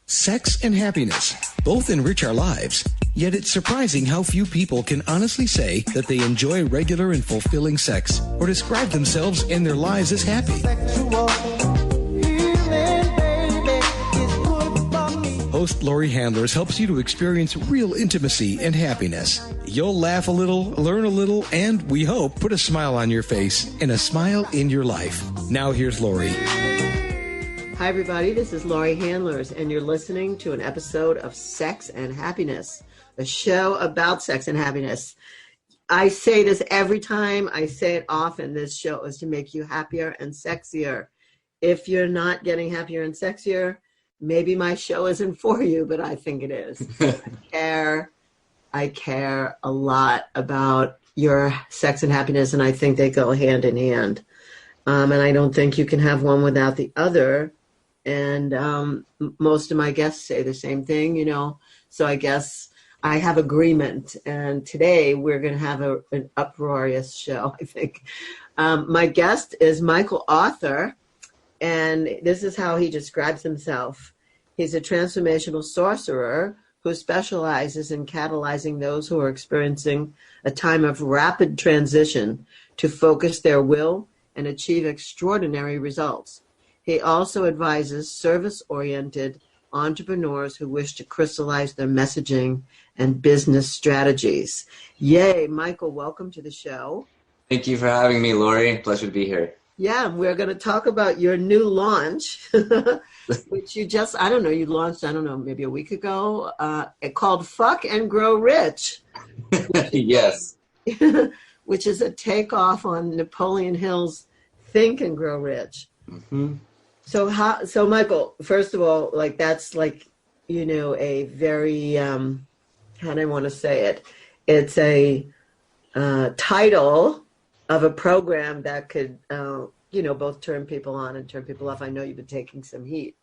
Sex and happiness both enrich our lives, yet it's surprising how few people can honestly say that they enjoy regular and fulfilling sex or describe themselves and their lives as happy. Host Laurie Handlers helps you to experience real intimacy and happiness. You'll laugh a little, learn a little, and we hope put a smile on your face and a smile in your life. Now here's Laurie. Hi, everybody. This is Laurie Handlers, and you're listening to an episode of Sex and Happiness, a show about sex and happiness. I say this every time. I say it often. This show is to make you happier and sexier. If you're not getting happier and sexier, maybe my show isn't for you, but I think it is. I care a lot about your sex and happiness, and I think they go hand in hand. And I don't think you can have one without the other. And most of my guests say the same thing, so I guess I have agreement. And today we're going to have an uproarious show, I think. My guest is Michael Arthur, and this is how he describes himself. He's a transformational sorcerer who specializes in catalyzing those who are experiencing a time of rapid transition to focus their will and achieve extraordinary results. He also advises service-oriented entrepreneurs who wish to crystallize their messaging and business strategies. Yay, Michael, welcome to the show. Thank you for having me, Laurie. Pleasure to be here. Yeah, we're going to talk about your new launch, which you launched, maybe a week ago, called Fuck and Grow Rich. Yes. Which is a takeoff on Napoleon Hill's Think and Grow Rich. Mm-hmm. So Michael, first of all, that's a very, how do I want to say it? It's a title of a program that could, both turn people on and turn people off. I know you've been taking some heat,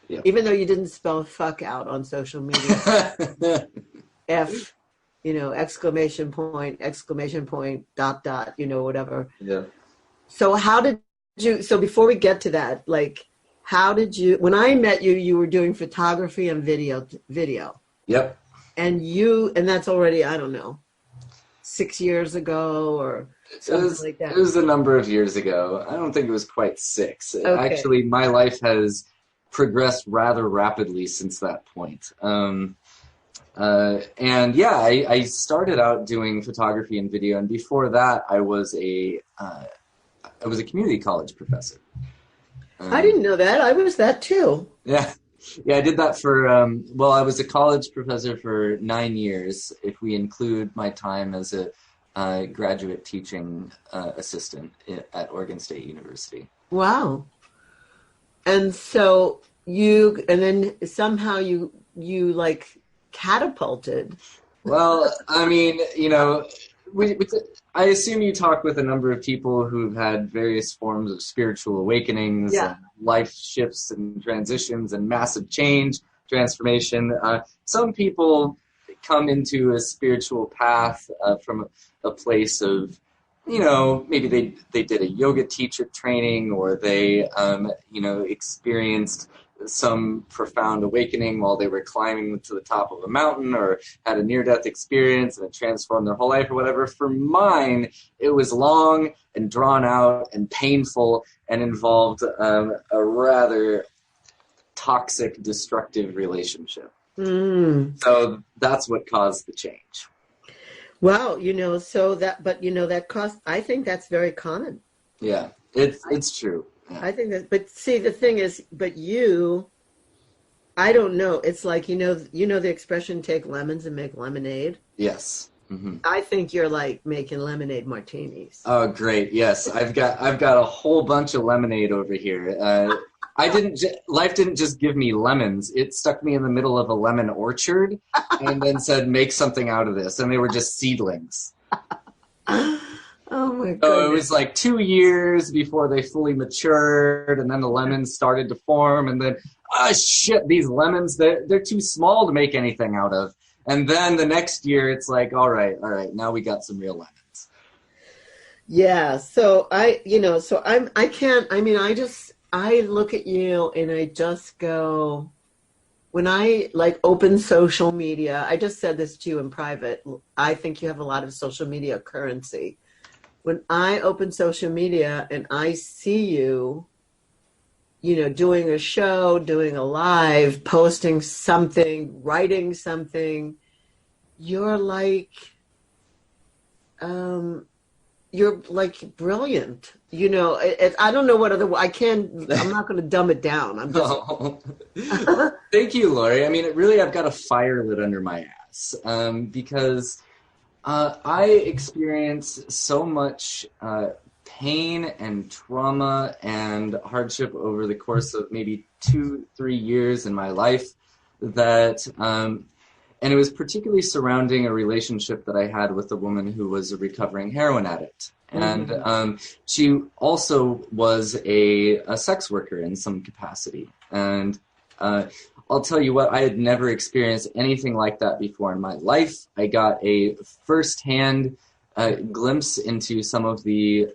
even though you didn't spell fuck out on social media. F, exclamation point, whatever. Yeah. So before we get to that, when I met you, you were doing photography and video. Yep. And that's already, 6 years ago or something like that. It was a number of years ago. I don't think it was quite 6. Okay. Actually, my life has progressed rather rapidly since that point. I started out doing photography and video, and before that, I was a community college professor. I didn't know that. I was that too. Yeah, I did that for, I was a college professor for 9 years, if we include my time as a graduate teaching assistant at Oregon State University. Wow. And so then somehow you catapulted. Well, I assume you talk with a number of people who've had various forms of spiritual awakenings, and life shifts and transitions and massive change, transformation. Some people come into a spiritual path from a place of, maybe they did a yoga teacher training, or they, experienced some profound awakening while they were climbing to the top of a mountain, or had a near-death experience and it transformed their whole life or whatever. For mine, it was long and drawn out and painful and involved a rather toxic, destructive relationship. So that's what caused the change. Well, that cost, I think that's very common. Yeah, it's true. Yeah. I think that, but see, the thing is, I don't know. It's like, the expression, take lemons and make lemonade. Yes. Mm-hmm. I think you're making lemonade martinis. Oh, great. Yes. I've got a whole bunch of lemonade over here. Life didn't just give me lemons. It stuck me in the middle of a lemon orchard and then said, make something out of this. And they were just seedlings. Oh my God. So it was 2 years before they fully matured, and then the lemons started to form, and then, these lemons, they're too small to make anything out of. And then the next year it's all right, now we got some real lemons. Yeah. So I look at you and I just go, when I like open social media, I just said this to you in private. I think you have a lot of social media currency. When I open social media and I see you, you know, doing a show, doing a live, posting something, writing something, you're like, brilliant. You know, I don't know what other, I'm not going to dumb it down. I'm just. Oh. Thank you, Lori. I mean, really, I've got a fire lit under my ass because I experienced so much pain and trauma and hardship over the course of maybe 2-3 years in my life that, and it was particularly surrounding a relationship that I had with a woman who was a recovering heroin addict. And she also was a sex worker in some capacity. And I'll tell you what, I had never experienced anything like that before in my life. I got a firsthand glimpse into some of that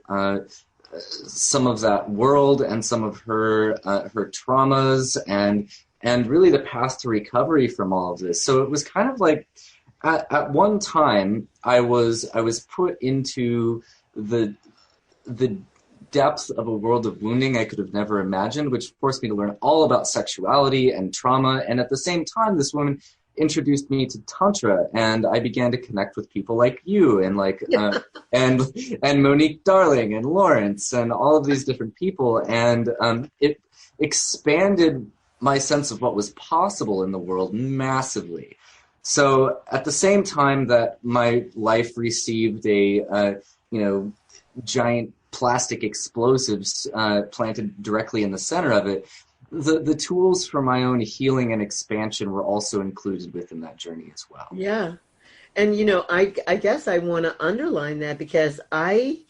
world and some of her traumas and really the path to recovery from all of this. So it was kind of like at one time I was put into the depth of a world of wounding I could have never imagined, which forced me to learn all about sexuality and trauma. And at the same time, this woman introduced me to Tantra, and I began to connect with people like you and and Monique Darling and Lawrence and all of these different people. And it expanded my sense of what was possible in the world massively. So at the same time that my life received a giant plastic explosives planted directly in the center of it, the tools for my own healing and expansion were also included within that journey as well. Yeah. And, you know, I guess I want to underline that because I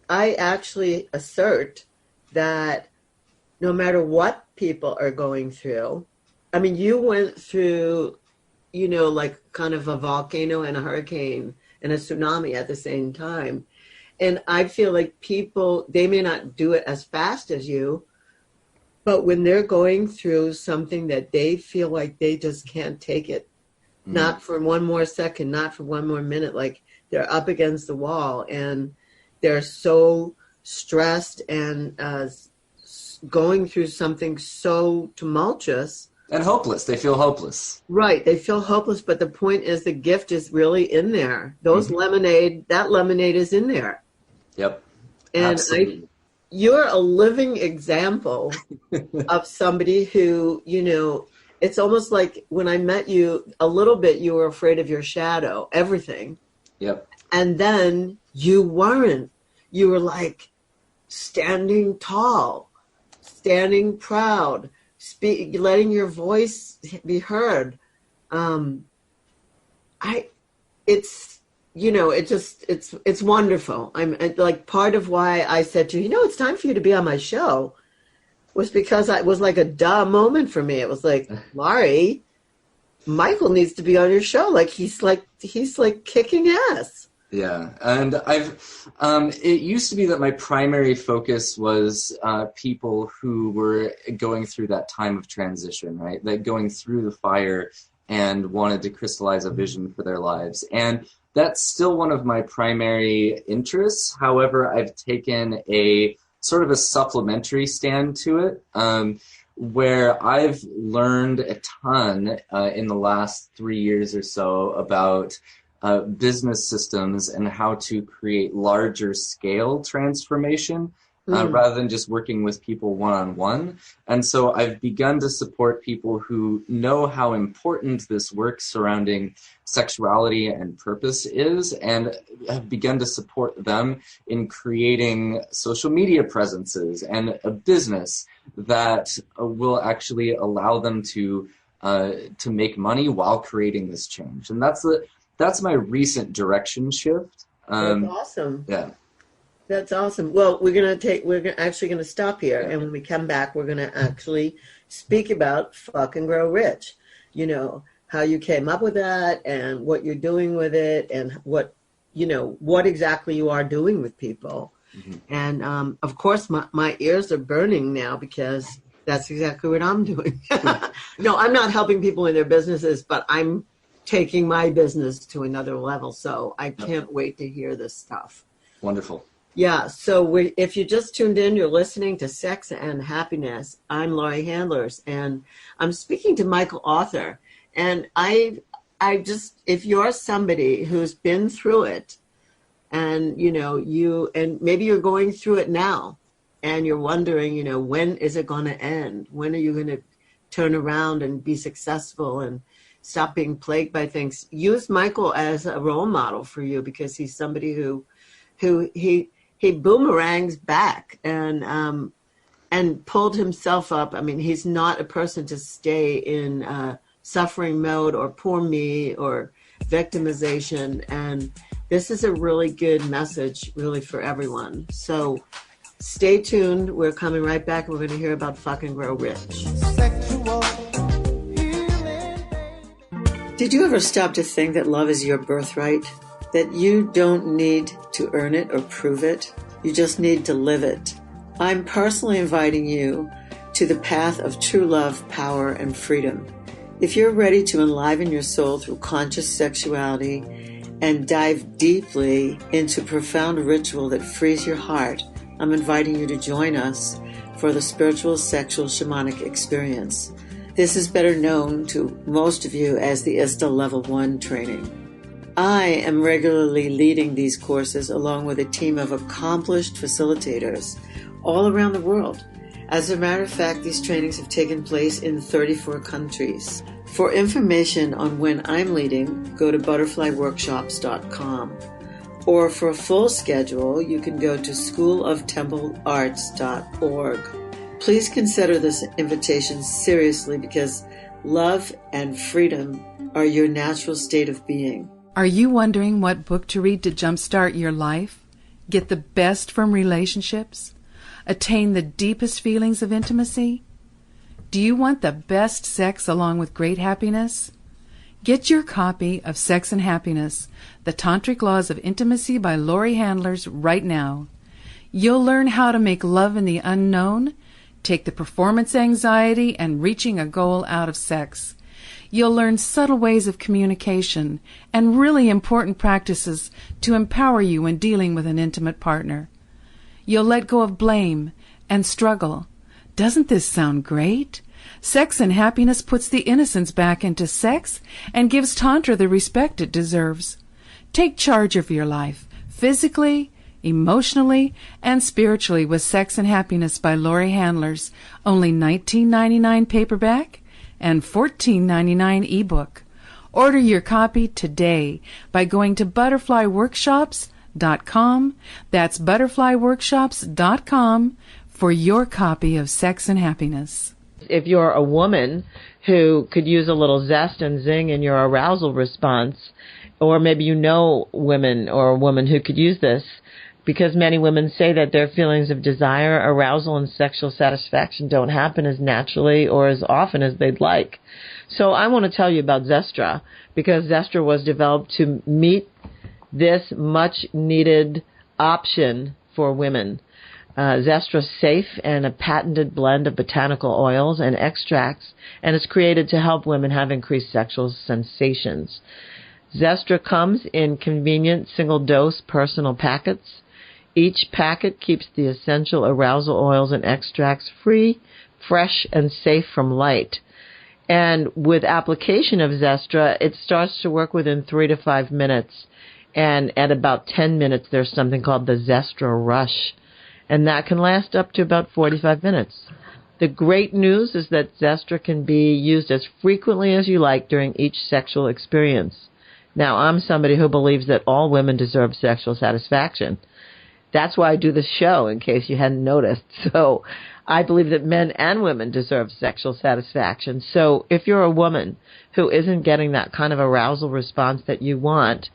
actually assert that no matter what people are going through, I mean, you went through, you know, like kind of a volcano and a hurricane and a tsunami at the same time. And I feel like people, they may not do it as fast as you, but when they're going through something that they feel like they just can't take it, not for one more second, not for one more minute, like they're up against the wall and they're so stressed and going through something so tumultuous. And hopeless. They feel hopeless. Right. They feel hopeless. But the point is the gift is really in there. Those that lemonade is in there. Yep. And absolutely. You're a living example of somebody who, you know, it's almost like when I met you a little bit, you were afraid of your shadow, everything. Yep. And then you weren't. You were like standing tall, standing proud, letting your voice be heard. It's wonderful. I'm like, part of why I said to you, it's time for you to be on my show was because it was like a duh moment for me. It was like, Laurie, Michael needs to be on your show. Like he's like kicking ass. Yeah. And it used to be that my primary focus was people who were going through that time of transition, right? That going through the fire and wanted to crystallize a vision for their lives. And that's still one of my primary interests. However, I've taken a sort of a supplementary stand to it, where I've learned a ton in the last 3 years or so about business systems and how to create larger scale transformation rather than just working with people one-on-one. And so I've begun to support people who know how important this work surrounding sexuality and purpose is, and have begun to support them in creating social media presences and a business that will actually allow them to make money while creating this change. And that's my recent direction shift. That's awesome. Yeah. That's awesome. Well, we're actually going to stop here. And when we come back, we're going to actually speak about Fuck and Grow Rich. You know, how you came up with that and what you're doing with it and what exactly you are doing with people. Mm-hmm. And, of course, my ears are burning now because That's exactly what I'm doing. No, I'm not helping people in their businesses, but I'm taking my business to another level. So I can't wait to hear this stuff. Wonderful. Yeah. So if you just tuned in, you're listening to Sex and Happiness. I'm Laurie Handlers, and I'm speaking to Michael Author. And I just, if you're somebody who's been through it, and and maybe you're going through it now, and you're wondering, when is it going to end? When are you going to turn around and be successful and stop being plagued by things? Use Michael as a role model for you, because he's somebody who he boomerangs back and pulled himself up. I mean, he's not a person to stay in suffering mode or poor me or victimization. And this is a really good message, really, for everyone. So stay tuned. We're coming right back. We're going to hear about Fuck and Grow Rich. Did you ever stop to think that love is your birthright? That you don't need to earn it or prove it? You just need to live it. I'm personally inviting you to the path of true love, power, and freedom. If you're ready to enliven your soul through conscious sexuality and dive deeply into profound ritual that frees your heart, I'm inviting you to join us for the Spiritual Sexual Shamanic Experience. This is better known to most of you as the ISTA Level 1 training. I am regularly leading these courses along with a team of accomplished facilitators all around the world. As a matter of fact, these trainings have taken place in 34 countries. For information on when I'm leading, go to butterflyworkshops.com. Or for a full schedule, you can go to schooloftemplearts.org. Please consider this invitation seriously, because love and freedom are your natural state of being. Are you wondering what book to read to jumpstart your life? Get the best from relationships? Attain the deepest feelings of intimacy? Do you want the best sex along with great happiness? Get your copy of Sex and Happiness, The Tantric Laws of Intimacy by Laurie Handlers right now. You'll learn how to make love in the unknown, take the performance anxiety and reaching a goal out of sex. You'll learn subtle ways of communication and really important practices to empower you when dealing with an intimate partner. You'll let go of blame and struggle. Doesn't this sound great? Sex and Happiness puts the innocence back into sex and gives Tantra the respect it deserves. Take charge of your life, physically, emotionally, and spiritually with Sex and Happiness by Laurie Handlers, only $19.99 paperback and $14.99 ebook. Order your copy today by going to butterflyworkshops.com. That's butterflyworkshops.com for your copy of Sex and Happiness. If you're a woman who could use a little zest and zing in your arousal response, or maybe you know women or a woman who could use this, because many women say that their feelings of desire, arousal, and sexual satisfaction don't happen as naturally or as often as they'd like. So I want to tell you about Zestra, because Zestra was developed to meet this much-needed option for women. Zestra's safe and a patented blend of botanical oils and extracts, and it's created to help women have increased sexual sensations. Zestra comes in convenient single-dose personal packets. Each packet keeps the essential arousal oils and extracts free, fresh, and safe from light. And with application of Zestra, it starts to work within 3 to 5 minutes. And at about 10 minutes, there's something called the Zestra Rush. And that can last up to about 45 minutes. The great news is that Zestra can be used as frequently as you like during each sexual experience. Now, I'm somebody who believes that all women deserve sexual satisfaction. That's why I do this show, in case you hadn't noticed. So I believe that men and women deserve sexual satisfaction. So if you're a woman who isn't getting that kind of arousal response that you want,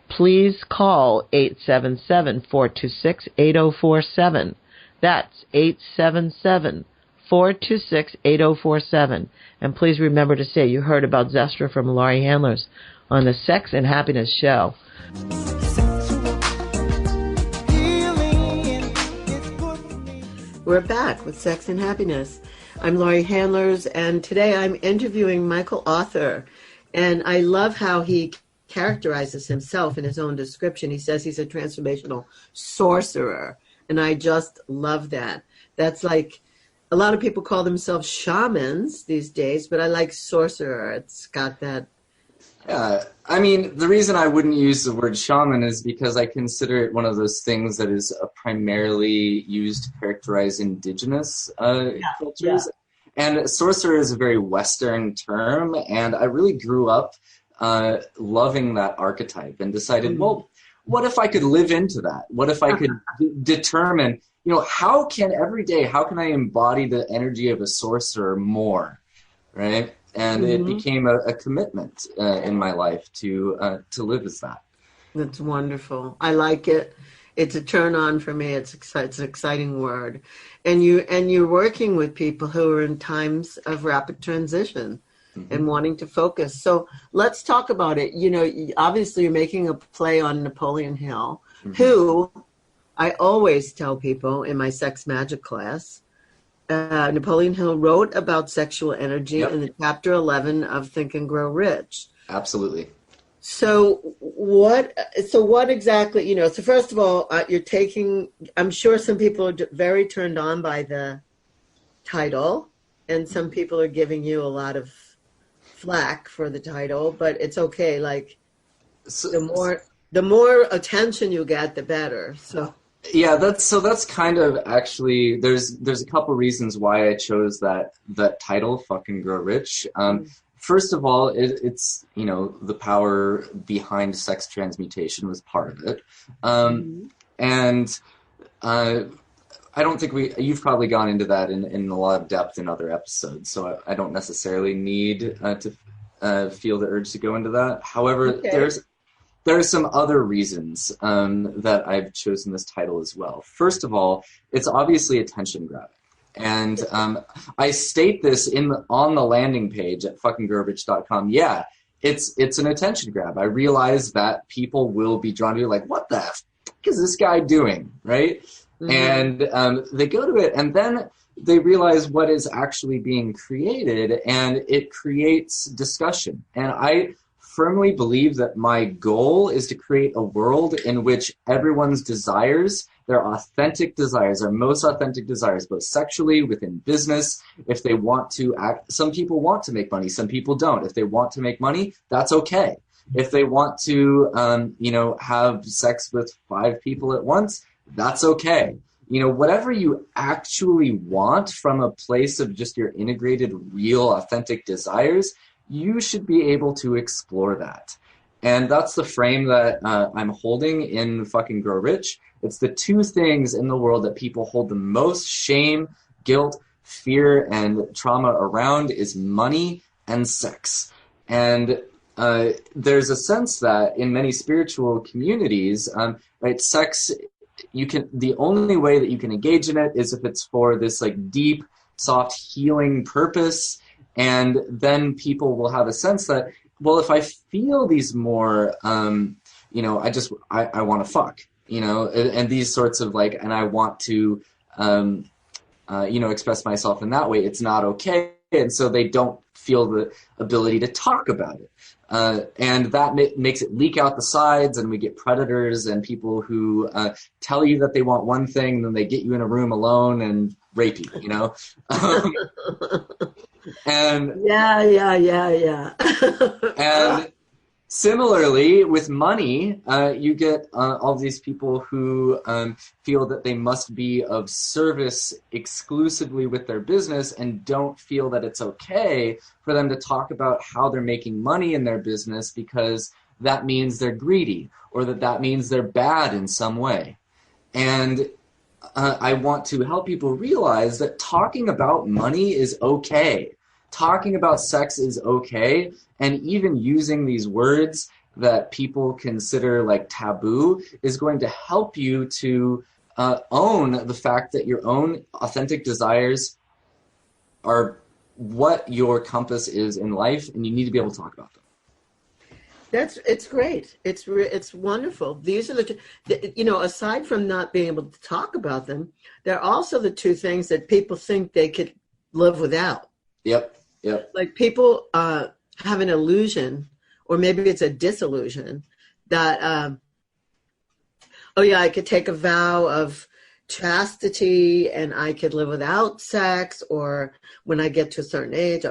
please call 877-426-8047. That's 877-426-8047. And please remember to say you heard about Zestra from Laurie Handlers on the Sex and Happiness Show. We're back with Sex and Happiness. I'm Laurie Handlers, and today I'm interviewing Michael Arthur. And I love how he characterizes himself in his own description. He says he's a transformational sorcerer, and I just love that. That's like, a lot of people call themselves shamans these days, but I like sorcerer. It's got that. Yeah, I mean, the reason I wouldn't use the word shaman is because I consider it one of those things that is primarily used to characterize indigenous cultures. And sorcerer is a very Western term, and I really grew up loving that archetype and decided, well, what if I could live into that? What if I could determine, how can I embody the energy of a sorcerer more, right? And it became a commitment in my life to live as that. That's wonderful. I like it. It's a turn on for me. It's an exciting word. And you're working with people who are in times of rapid transition and wanting to focus. So let's talk about it. Obviously you're making a play on Napoleon Hill, who I always tell people in my sex magic class, Napoleon Hill wrote about sexual energy in the chapter 11 of Think and Grow Rich. Absolutely. So what exactly, so first of all, I'm sure some people are very turned on by the title, and some people are giving you a lot of flack for the title, but it's okay. Like, the more attention you get, the better. So. Yeah, that's kind of actually, there's a couple reasons why I chose that title, Fuck and Grow Rich. First of all, it's the power behind sex transmutation was part of it. And I don't think you've probably gone into that in a lot of depth in other episodes, so I don't necessarily need to feel the urge to go into that. However, there are some other reasons that I've chosen this title as well. First of all, it's obviously attention grabbing. And I state this on the landing page at fuckandgrowrich.com. Yeah, it's an attention grab. I realize that people will be drawn to it, like, what the fuck is this guy doing, right? And they go to it, and then they realize what is actually being created, and it creates discussion. And I firmly believe that my goal is to create a world in which everyone's desires, their authentic desires, their most authentic desires, both sexually, within business, if they want to act. Some people want to make money, some people don't. If they want to make money, that's okay. If they want to, have sex with 5 people at once, that's okay. Whatever you actually want from a place of just your integrated, real, authentic desires, you should be able to explore that. And that's the frame that I'm holding in Fuck and Grow Rich. It's the 2 things in the world that people hold the most shame, guilt, fear, and trauma around is money and sex. And there's a sense that in many spiritual communities, sex, the only way that you can engage in it is if it's for this like deep, soft healing purpose. And then people will have a sense that, well, if I feel these more, I want to fuck, and these sorts of and I want to, express myself in that way, it's not okay. And so they don't feel the ability to talk about it. And that makes it leak out the sides, and we get predators and people who tell you that they want one thing, and then they get you in a room alone and rape you, And yeah. And similarly, with money, you get all these people who feel that they must be of service exclusively with their business and don't feel that it's okay for them to talk about how they're making money in their business because that means they're greedy or that means they're bad in some way. And I want to help people realize that talking about money is okay. Talking about sex is okay, and even using these words that people consider like taboo is going to help you to own the fact that your own authentic desires are what your compass is in life, and you need to be able to talk about them. It's great. It's wonderful. These are aside from not being able to talk about them, they're also the 2 things that people think they could live without. Yep. Yep. Like people have an illusion, or maybe it's a disillusion, that, oh yeah, I could take a vow of chastity and I could live without sex, or when I get to a certain age,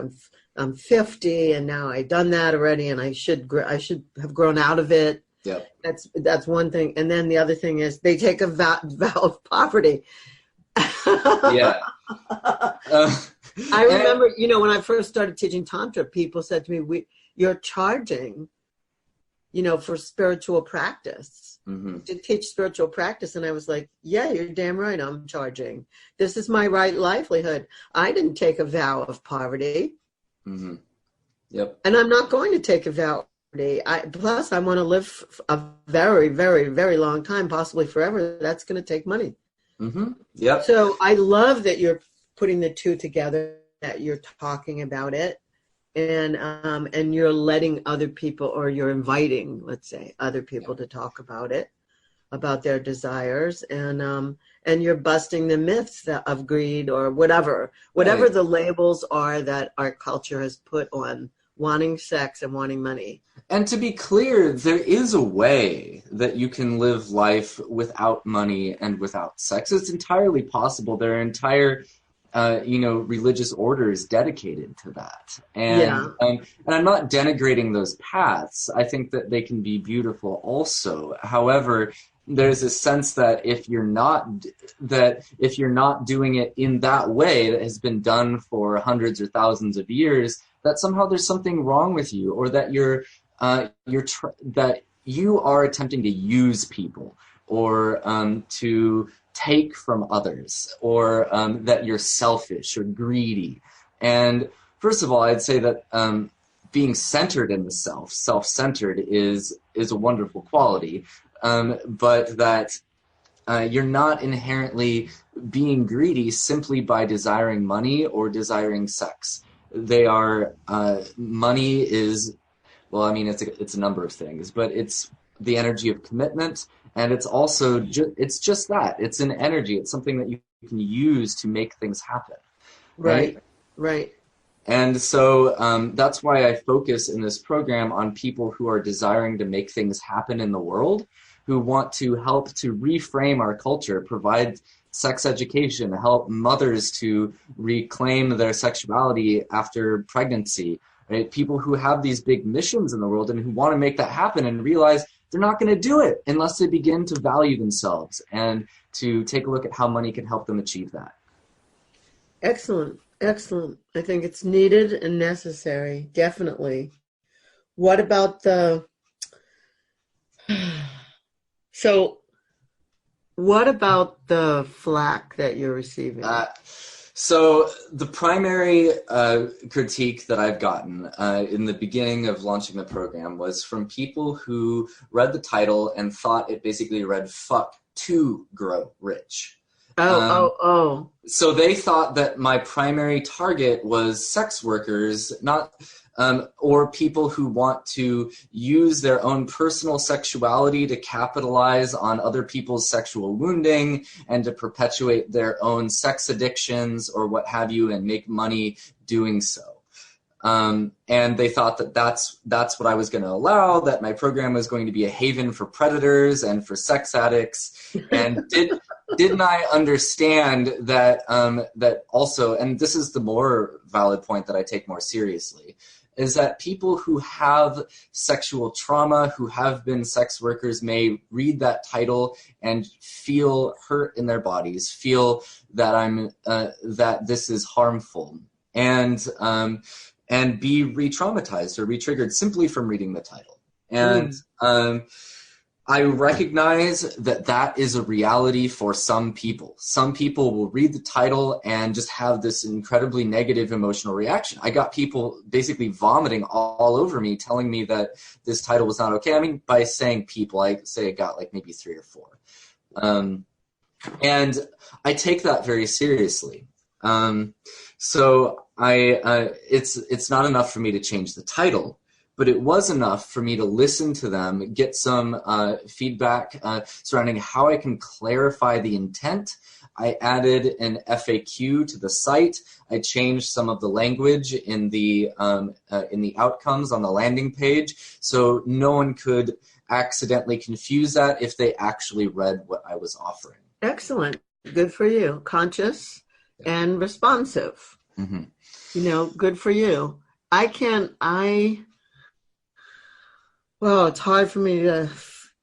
I'm 50 and now I've done that already and I should have grown out of it. Yep. That's one thing. And then the other thing is they take a vow of poverty. Yeah. I remember, when I first started teaching Tantra, people said to me, you're charging, for spiritual practice, to teach spiritual practice. And I was like, yeah, you're damn right, I'm charging. This is my right livelihood. I didn't take a vow of poverty. Mm-hmm. Yep. And I'm not going to take a vow of poverty. Plus, I want to live a very, very, very long time, possibly forever. That's going to take money. Mm-hmm. Yep. So I love that you're putting the two together, that you're talking about it, and you're letting other people, or you're inviting, let's say, other people to talk about it, about their desires, and you're busting the myths of greed or whatever Right. the labels are that our culture has put on wanting sex and wanting money. And to be clear, there is a way that you can live life without money and without sex. It's entirely possible. There are entire religious orders dedicated to that. And I'm not denigrating those paths. I think that they can be beautiful also. However, there's a sense that if you're not doing it in that way that has been done for hundreds or thousands of years, that somehow there's something wrong with you, or that that you are attempting to use people, or to take from others, or that you're selfish or greedy. And first of all, I'd say that being centered in the self-centered is a wonderful quality, but that you're not inherently being greedy simply by desiring money or desiring sex. They are money is, well, I mean, it's a number of things, but it's the energy of commitment. And it's also it's just that. It's an energy. It's something that you can use to make things happen. Right. And so that's why I focus in this program on people who are desiring to make things happen in the world, who want to help to reframe our culture, provide sex education, help mothers to reclaim their sexuality after pregnancy, right? People who have these big missions in the world and who want to make that happen and realize they're not going to do it unless they begin to value themselves and to take a look at how money can help them achieve that. Excellent. I think it's needed and necessary, definitely. What about what about the flack that you're receiving? So the primary critique that I've gotten in the beginning of launching the program was from people who read the title and thought it basically read "fuck to grow rich." So they thought that my primary target was sex workers, not or people who want to use their own personal sexuality to capitalize on other people's sexual wounding and to perpetuate their own sex addictions or what have you and make money doing so. And they thought that that's what I was going to allow, that my program was going to be a haven for predators and for sex addicts. And didn't I understand that that also, and this is the more valid point that I take more seriously, is that people who have sexual trauma, who have been sex workers, may read that title and feel hurt in their bodies, feel that that this is harmful, and be re-traumatized or re-triggered simply from reading the title. And I recognize that is a reality for some people. Some people will read the title and just have this incredibly negative emotional reaction. I got people basically vomiting all over me, telling me that this title was not okay. I mean, by saying people, I say I got like maybe 3 or 4. And I take that very seriously. So it's not enough for me to change the title, but it was enough for me to listen to them, get some feedback surrounding how I can clarify the intent I added an FAQ to the site. I changed some of the language in the outcomes on the landing page, so no one could accidentally confuse that if they actually read what I was offering. Excellent. Good for you. Conscious and responsive. Mm-hmm. Good for you. Well, it's hard for me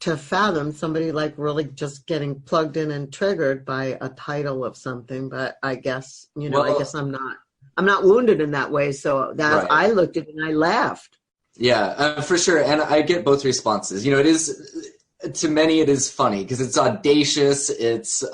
to fathom somebody like really just getting plugged in and triggered by a title of something, but I guess, I guess I'm not wounded in that way. So that I looked at it and I laughed. Yeah, for sure. And I get both responses. It is, to many, it is funny because it's audacious. It's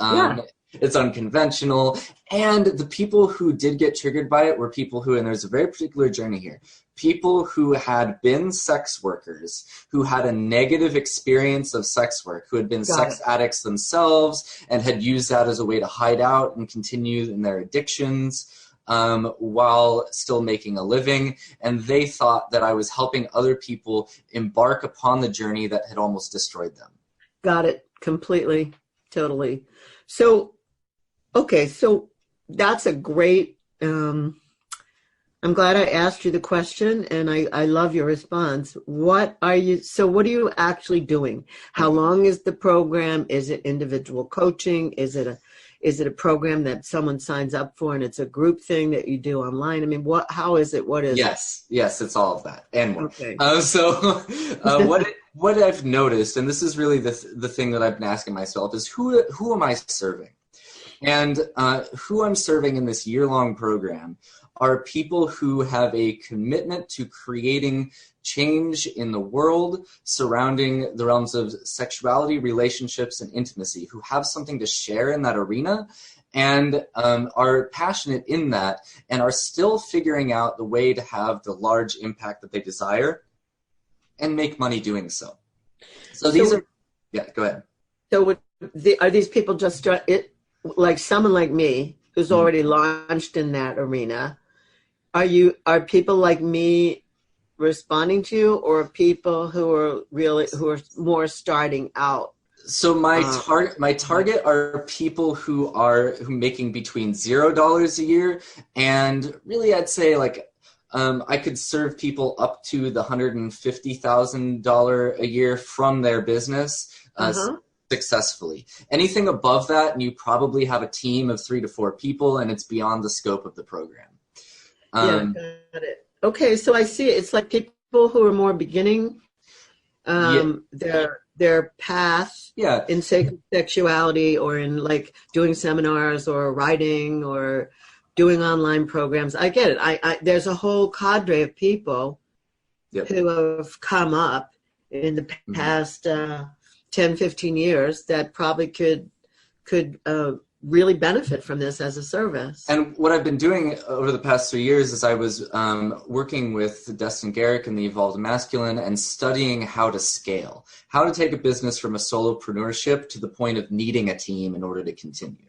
unconventional. And the people who did get triggered by it were people who, and there's a very particular journey here, people who had been sex workers, who had a negative experience of sex work, who had been sex addicts themselves and had used that as a way to hide out and continue in their addictions while still making a living. And they thought that I was helping other people embark upon the journey that had almost destroyed them. Got it. Completely. Totally. So, okay. So that's a great, I'm glad I asked you the question, and I love your response. What are you actually doing? How long is the program? Is it individual coaching? Is it a program that someone signs up for and it's a group thing that you do online? I mean, how is it? What is it? Yes, it's all of that and more. Okay. What I've noticed, and this is really the thing that I've been asking myself, is who am I serving? And who I'm serving in this year-long program are people who have a commitment to creating change in the world surrounding the realms of sexuality, relationships, and intimacy, who have something to share in that arena and are passionate in that and are still figuring out the way to have the large impact that they desire and make money doing so. So these are, go ahead. So are these people just like someone like me who's already launched in that arena? Are people like me responding to you, or people who are more starting out? So my target are people who making between $0 a year and really I'd say I could serve people up to the $150,000 a year from their business successfully. Anything above that, and you probably have a team of 3 to 4 people, and it's beyond the scope of the program. Got it. Okay, so I see it. It's like people who are more beginning their path in sexuality, or in like doing seminars or writing or doing online programs. I get it. There's a whole cadre of people who have come up in the past 10, 15 years that probably could really benefit from this as a service. And what I've been doing over the past 3 years is I was working with Destin Garrick and the Evolved Masculine and studying how to scale, how to take a business from a solopreneurship to the point of needing a team in order to continue.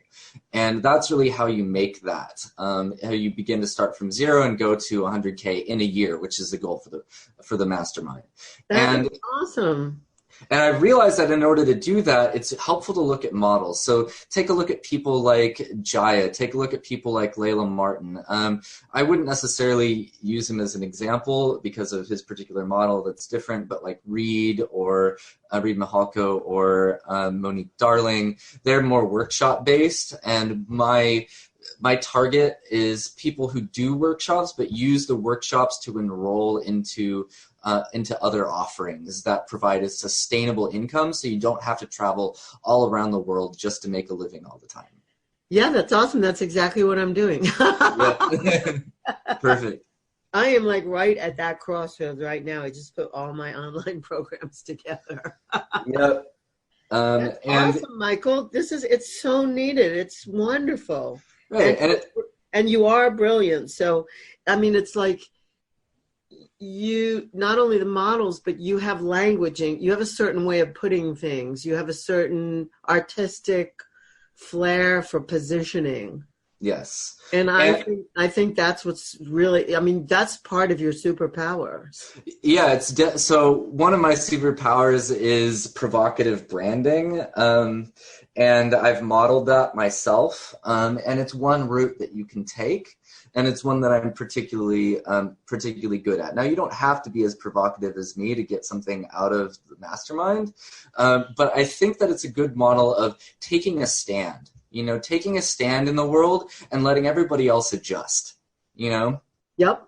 And that's really how you make that, how you begin to start from 0 and go to 100K in a year, which is the goal for the mastermind. That's awesome. And I've realized that in order to do that, it's helpful to look at models. So take a look at people like Jaya. Take a look at people like Layla Martin. I wouldn't necessarily use him as an example because of his particular model that's different, but like Reed or Reed Mihalko or Monique Darling, they're more workshop-based. And my target is people who do workshops, but use the workshops to enroll into other offerings that provide a sustainable income, so you don't have to travel all around the world just to make a living all the time. Yeah, that's awesome. That's exactly what I'm doing. Perfect. I am like right at that crossroads right now. I just put all my online programs together. Yep. That's awesome, Michael. It's so needed. It's wonderful. Right. And you are brilliant. So, I mean, it's like, you not only the models, but you have languaging. You have a certain way of putting things. You have a certain artistic flair for positioning Yes. And I think that's what's really, I mean, that's part of your superpower. Yeah, so one of my superpowers is provocative branding, and I've modeled that myself, and it's one route that you can take, and it's one that I'm particularly good at. Now, you don't have to be as provocative as me to get something out of the mastermind, but I think that it's a good model of taking a stand. Taking a stand in the world and letting everybody else adjust, Yep. Yep.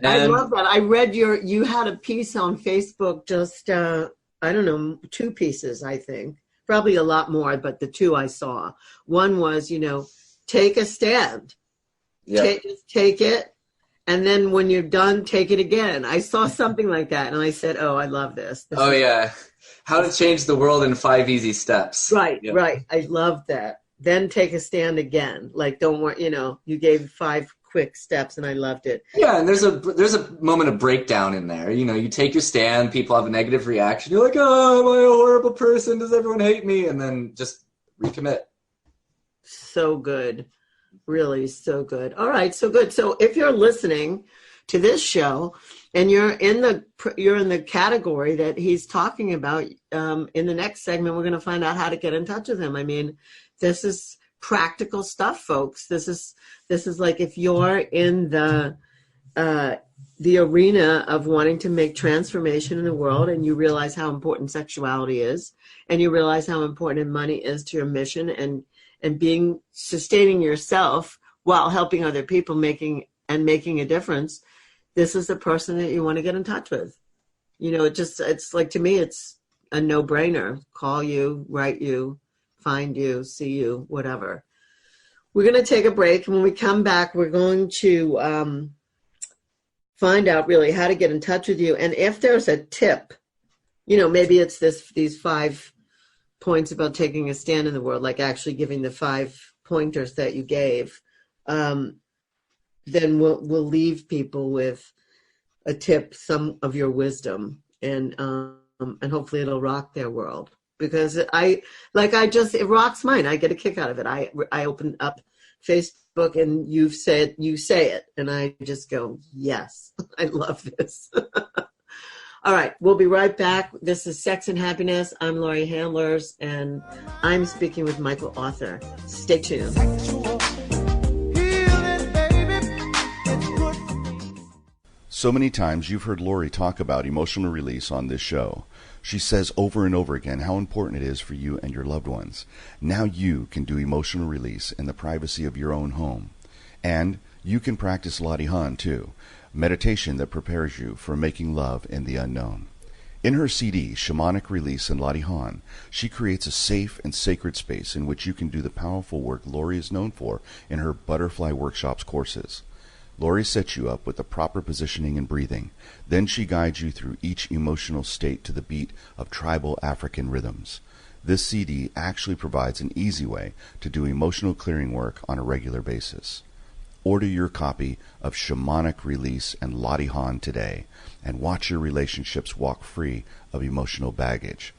I love that. I read you had a piece on Facebook, just, I don't know, 2 pieces, I think. Probably a lot more, but the 2 I saw. One was, take a stand. Yep. Take it. And then when you're done, take it again. I saw something like that. And I said, oh, I love this. Yeah. How to change the world in 5 easy steps. Right, yep. Right. I love that. Then take a stand again. Like, don't worry, you gave 5 quick steps and I loved it. Yeah, and there's a moment of breakdown in there. You take your stand, people have a negative reaction. You're like, oh, am I a horrible person? Does everyone hate me? And then just recommit. So good. Really so good. All right, so good. So if you're listening to this show and you're in the category that he's talking about, in the next segment, we're going to find out how to get in touch with him. I mean, this is practical stuff, folks. This is like if you're in the arena of wanting to make transformation in the world and you realize how important sexuality is and you realize how important money is to your mission and sustaining yourself while helping other people making a difference, this is the person that you want to get in touch with. It's like, to me, it's a no-brainer. Call you, write you, find you, see you, whatever. We're going to take a break. And when we come back, we're going to find out really how to get in touch with you. And if there's a tip, maybe it's these 5 points about taking a stand in the world, like actually giving the 5 pointers that you gave, then we'll leave people with a tip, some of your wisdom, and hopefully it'll rock their world. Because it rocks mine. I get a kick out of it. I open up Facebook and you say it, and I just go, yes, I love this. All right, we'll be right back. This is Sex and Happiness. I'm Laurie Handlers, and I'm speaking with Michael Author. Stay tuned. So many times you've heard Laurie talk about emotional release on this show. She says over and over again how important it is for you and your loved ones. Now you can do emotional release in the privacy of your own home. And you can practice Lottie Han too, meditation that prepares you for making love in the unknown. In her CD, Shamanic Release and Lottie Han, she creates a safe and sacred space in which you can do the powerful work Laurie is known for in her Butterfly Workshops courses. Laurie sets you up with the proper positioning and breathing. Then she guides you through each emotional state to the beat of tribal African rhythms. This CD actually provides an easy way to do emotional clearing work on a regular basis. Order your copy of Shamanic Release and Lottie Han today and watch your relationships walk free of emotional baggage.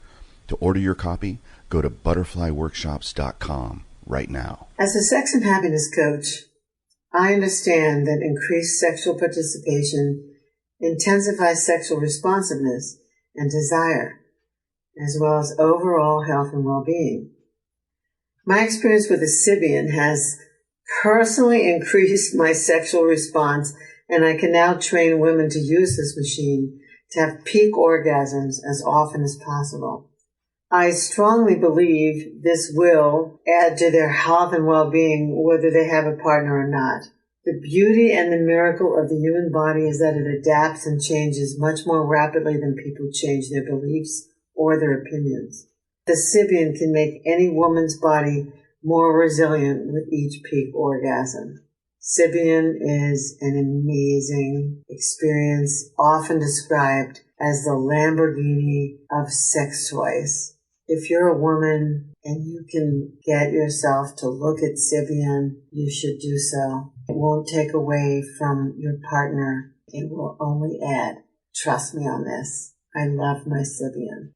To order your copy, go to butterflyworkshops.com right now. As a sex and happiness coach, I understand that increased sexual participation intensifies sexual responsiveness and desire, as well as overall health and well-being. My experience with the Sybian has personally increased my sexual response, and I can now train women to use this machine to have peak orgasms as often as possible. I strongly believe this will add to their health and well-being whether they have a partner or not. The beauty and the miracle of the human body is that it adapts and changes much more rapidly than people change their beliefs or their opinions. The Sybian can make any woman's body more resilient with each peak orgasm. Sybian is an amazing experience, often described as the Lamborghini of sex toys. If you're a woman and you can get yourself to look at Sybian, you should do so. It won't take away from your partner. It will only add. Trust me on this. I love my Sybian.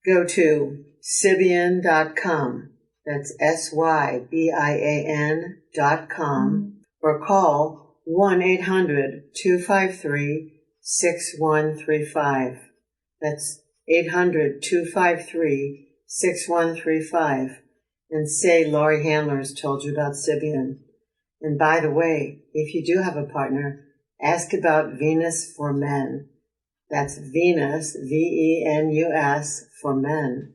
Go to Sybian.com That's SYBIAN.com, or call 1-800-253-6135. That's 800-253-6135. And say Laurie Handlers told you about Sybian. And by the way, if you do have a partner, ask about Venus for Men. That's Venus, Venus, for men.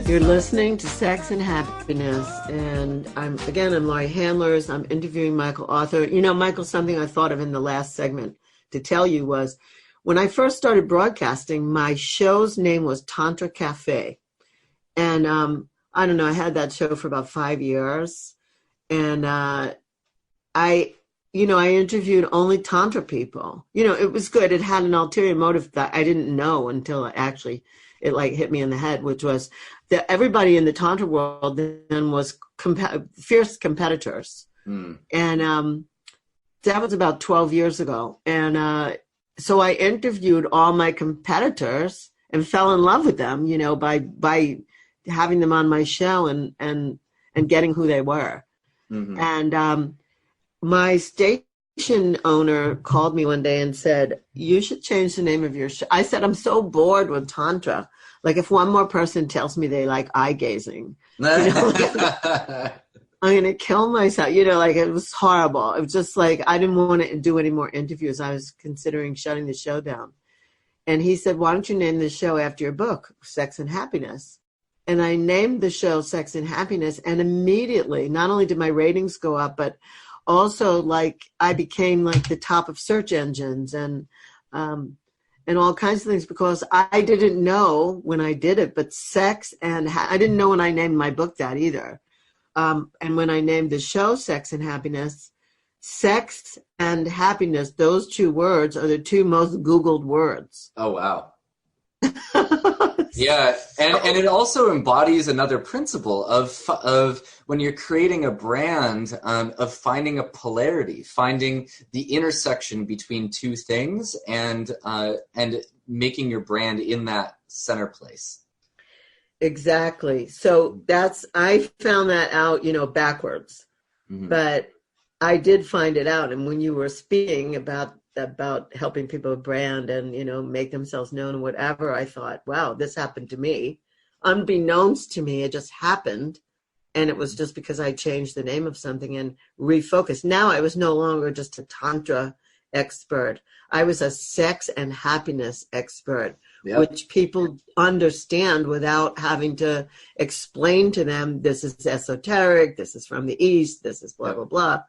You're listening to Sex and Happiness, and I'm Laurie Handlers. I'm interviewing Michael Arthur. You know, Michael, something I thought of in the last segment to tell you was, when I first started broadcasting, my show's name was Tantra Cafe. And I don't know, I had that show for about 5 years. And I interviewed only Tantra people. You know, it was good. It had an ulterior motive that I didn't know until it hit me in the head, which was that everybody in the Tantra world then was fierce competitors. And that was about 12 years ago. And so I interviewed all my competitors and fell in love with them, you know, by having them on my show and getting who they were. Mm-hmm. And my station owner called me one day and said, you should change the name of your show. I said, I'm so bored with Tantra. Like, if one more person tells me they like eye gazing, you know, I'm going to kill myself. You know, like, it was horrible. It was just like, I didn't want to do any more interviews. I was considering shutting the show down. And he said, why don't you name the show after your book, Sex and Happiness? And I named the show Sex and Happiness. And immediately, not only did my ratings go up, but also, like, I became like the top of search engines and all kinds of things, because I didn't know when I did it, but sex and I didn't know when I named my book that either. And when I named the show Sex and Happiness, sex and happiness, those two words are the two most Googled words. Oh, wow. Yeah, and it also embodies another principle of when you're creating a brand, of finding a polarity, finding the intersection between two things, and making your brand in that center place. Exactly. So I found that out, you know, backwards, but I did find it out. And when you were speaking about helping people brand and, you know, make themselves known and whatever, I thought, wow, this happened to me. Unbeknownst to me, it just happened. And it was just because I changed the name of something and refocused. Now I was no longer just a Tantra expert. I was a sex and happiness expert, which people understand without having to explain to them, this is esoteric, this is from the East, this is blah, blah, blah.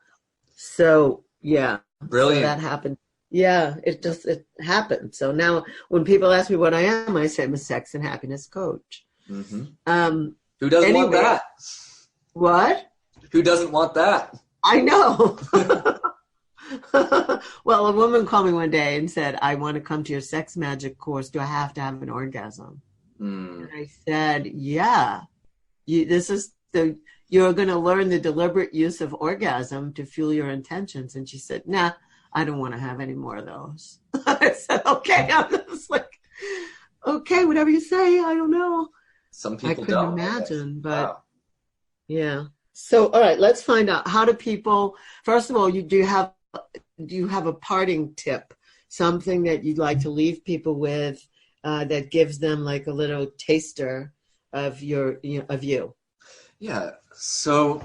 So, yeah. Brilliant. So that happened. Yeah, it happened. So now when people ask me what I am, I say I'm a sex and happiness coach. Mm-hmm. Who doesn't want that? What? Who doesn't want that? I know. Well, a woman called me one day and said, I want to come to your sex magic course. Do I have to have an orgasm? And I said, yeah. You're going to learn the deliberate use of orgasm to fuel your intentions. And she said, nah, I don't want to have any more of those. I said, okay. I'm just like, okay, whatever you say. I don't know. Some people I couldn't imagine, but wow. Yeah. So, all right, let's find out. How do people, first of all, do you have a parting tip, something that you'd like to leave people with that gives them like a little taster of you? Yeah. So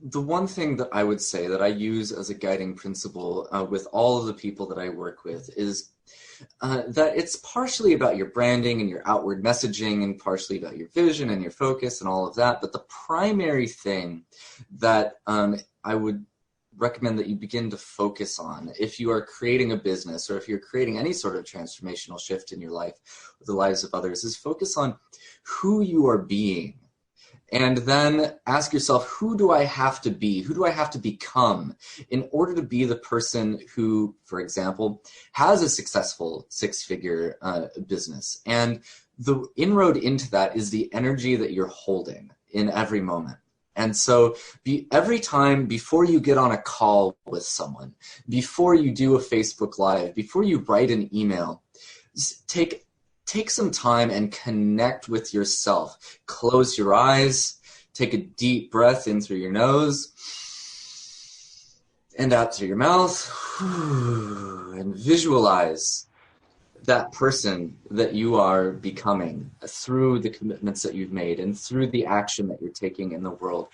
the one thing that I would say that I use as a guiding principle with all of the people that I work with is that it's partially about your branding and your outward messaging and partially about your vision and your focus and all of that. But the primary thing that I would recommend that you begin to focus on if you are creating a business or if you're creating any sort of transformational shift in your life or the lives of others is focus on who you are being. And then ask yourself, who do I have to be? Who do I have to become in order to be the person who, for example, has a successful six-figure business? And the inroad into that is the energy that you're holding in every moment. And so every time before you get on a call with someone, before you do a Facebook Live, before you write an email, take take some time and connect with yourself. Close your eyes, take a deep breath in through your nose and out through your mouth, and visualize that person that you are becoming through the commitments that you've made and through the action that you're taking in the world,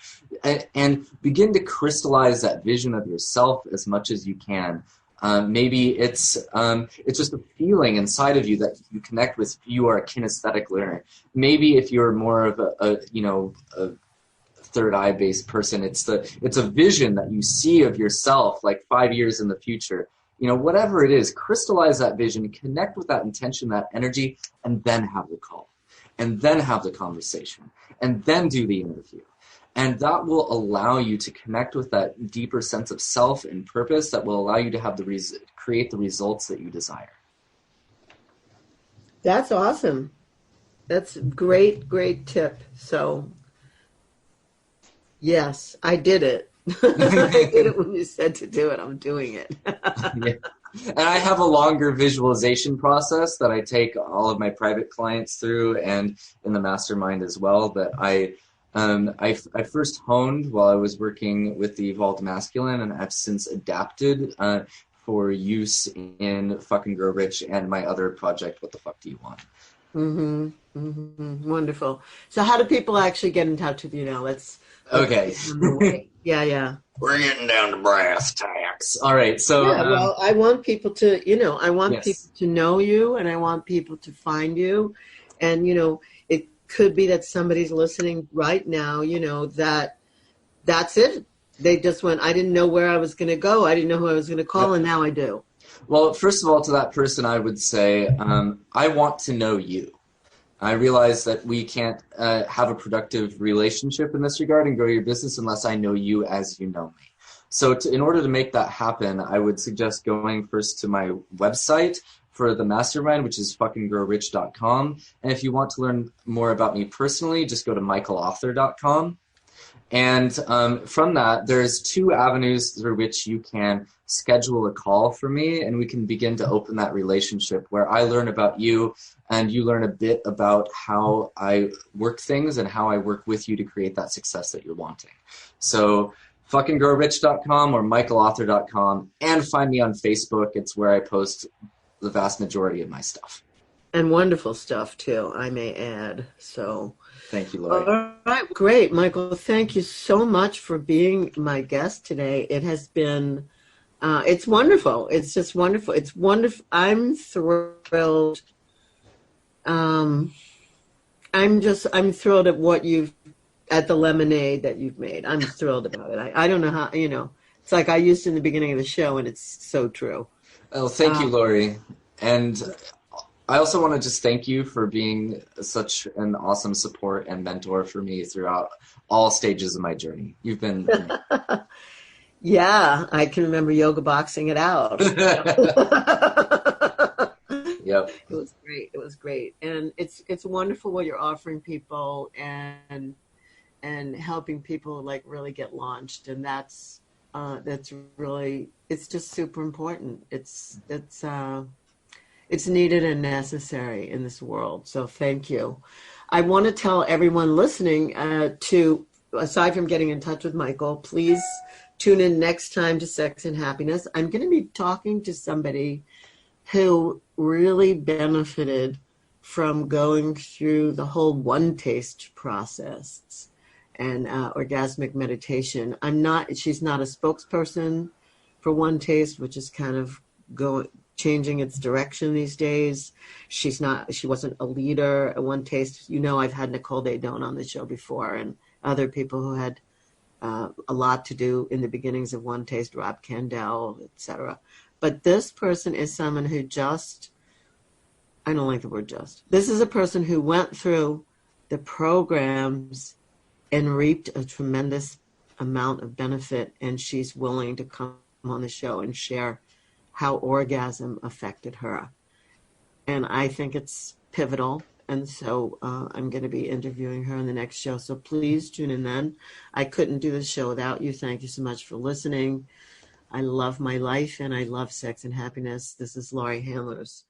and begin to crystallize that vision of yourself as much as you can. Maybe it's just a feeling inside of you that you connect with if you are a kinesthetic learner. Maybe if you're more of a third eye based person, it's a vision that you see of yourself like 5 years in the future. Whatever it is, crystallize that vision, connect with that intention, that energy, and then have the call, and then have the conversation, and then do the interview. And that will allow you to connect with that deeper sense of self and purpose that will allow you to have create the results that you desire. That's awesome. That's a great tip. So, yes, I did it. I did it when you said to do it. I'm doing it. Yeah. And I have a longer visualization process that I take all of my private clients through, and in the mastermind as well, that I first honed while I was working with the Evolved Masculine, and I've since adapted for use in Fucking Grow Rich and my other project, What the Fuck Do You Want? Mm-hmm. Mm-hmm. Wonderful. So how do people actually get in touch with you now? Okay. Yeah. We're getting down to brass tacks. All right. So, well, I want people to, yes. people to know you, and I want people to find you. And, it could be that somebody's listening right now, that's it. They just went, I didn't know where I was going to go. I didn't know who I was going to call, and now I do. Well, first of all, to that person, I would say, I want to know you. I realize that we can't have a productive relationship in this regard and grow your business unless I know you as you know me. So in order to make that happen, I would suggest going first to my website for the mastermind, which is fuckinggrowrich.com. And if you want to learn more about me personally, just go to michaelauthor.com. And from that, there's 2 avenues through which you can schedule a call for me, and we can begin to open that relationship where I learn about you and you learn a bit about how I work things and how I work with you to create that success that you're wanting. So fuckinggrowrich.com or michaelauthor.com, and find me on Facebook. It's where I post the vast majority of my stuff. And wonderful stuff, too, I may add. So thank you, Lori. All right, great. Michael, thank you so much for being my guest today. It has been, it's wonderful. It's just wonderful. It's wonderful. I'm thrilled. I'm thrilled at the lemonade that you've made. I'm thrilled about it. I don't know how, it's like I used in the beginning of the show, and it's so true. Oh, thank you, Lori. And I also want to just thank you for being such an awesome support and mentor for me throughout all stages of my journey. You've been Yeah, I can remember yoga boxing it out. Yep. It was great. And it's wonderful what you're offering people and helping people like really get launched. And that's really, it's just super important. It's needed and necessary in this world. So thank you. I want to tell everyone listening to, aside from getting in touch with Michael, please tune in next time to Sex and Happiness. I'm going to be talking to somebody who really benefited from going through the whole One Taste process and orgasmic meditation. She's not a spokesperson for One Taste, which is kind of changing its direction these days. She wasn't a leader at One Taste. I've had Nicole Daedone on the show before, and other people who had a lot to do in the beginnings of One Taste, Rob Kandel, etc. But this person is someone who I don't like the word just. This is a person who went through the programs and reaped a tremendous amount of benefit, and she's willing to come on the show and share how orgasm affected her. And I think it's pivotal. And so I'm going to be interviewing her in the next show. So please tune in then. I couldn't do this show without you. Thank you so much for listening. I love my life and I love Sex and Happiness. This is Laurie Handlers.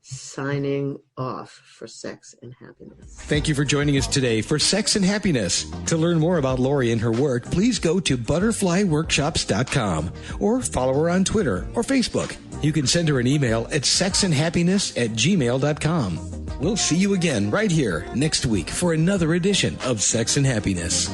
signing off for Sex and Happiness. Thank you for joining us today for Sex and Happiness. To learn more about Lori and her work, please go to butterflyworkshops.com or follow her on Twitter or Facebook. You can send her an email at sexandhappiness@gmail.com. We'll see you again right here next week for another edition of Sex and Happiness.